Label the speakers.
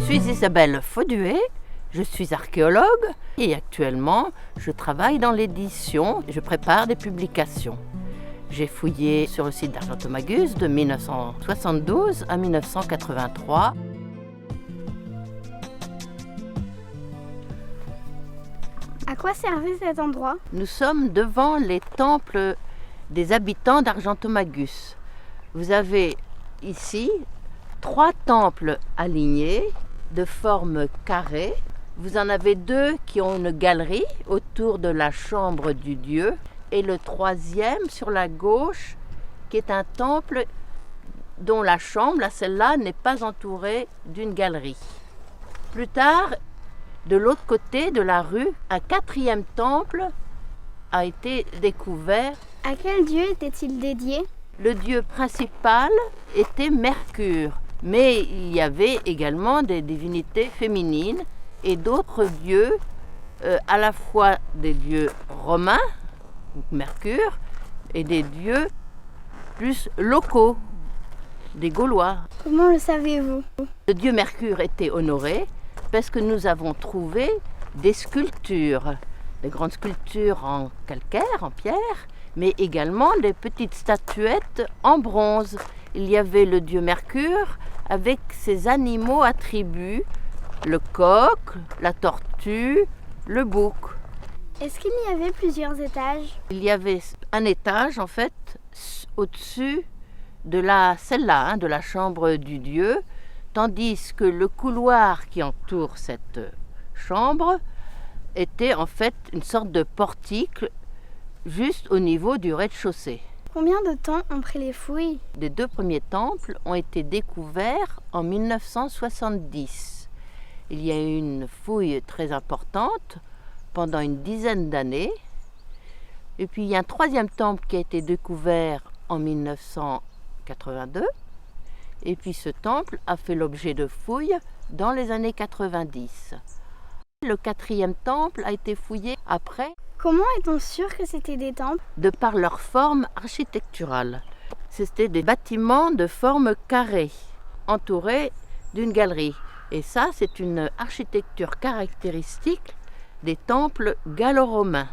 Speaker 1: suis Isabelle Fauduet, je suis archéologue et actuellement je travaille dans l'édition, je prépare des publications. J'ai fouillé sur le site d'Argentomagus de 1972 à 1983.
Speaker 2: À quoi servait cet endroit?
Speaker 1: Nous sommes devant les temples des habitants d'Argentomagus. Vous avez ici 3 temples alignés de forme carrée. Vous en avez 2 qui ont une galerie autour de la chambre du dieu et le 3e sur la gauche qui est un temple dont la chambre, celle-là, n'est pas entourée d'une galerie. Plus tard, de l'autre côté de la rue, un 4e temple a été découvert.
Speaker 2: À quel dieu était-il dédié?
Speaker 1: Le dieu principal était Mercure, mais il y avait également des divinités féminines et d'autres dieux, à la fois des dieux romains, Mercure, et des dieux plus locaux, des Gaulois.
Speaker 2: Comment le savez-vous?
Speaker 1: Le dieu Mercure était honoré parce que nous avons trouvé des sculptures, des grandes sculptures en calcaire, en pierre, mais également des petites statuettes en bronze. Il y avait le dieu Mercure avec ses animaux attributs, le coq, la tortue, le bouc.
Speaker 2: Est-ce qu'il y avait plusieurs étages?
Speaker 1: Il y avait un étage en fait au-dessus de celle-là, de la chambre du dieu, tandis que le couloir qui entoure cette chambre était en fait une sorte de portique juste au niveau du rez-de-chaussée.
Speaker 2: Combien de temps ont pris les fouilles?
Speaker 1: Les 2 premiers temples ont été découverts en 1970. Il y a eu une fouille très importante pendant une dizaine d'années. Et puis il y a un 3e temple qui a été découvert en 1982. Et puis ce temple a fait l'objet de fouilles dans les années 90. Le 4e temple a été fouillé après.
Speaker 2: Comment est-on sûr que c'était des temples?
Speaker 1: De par leur forme architecturale. C'était des bâtiments de forme carrée, entourés d'une galerie. Et ça, c'est une architecture caractéristique des temples gallo-romains.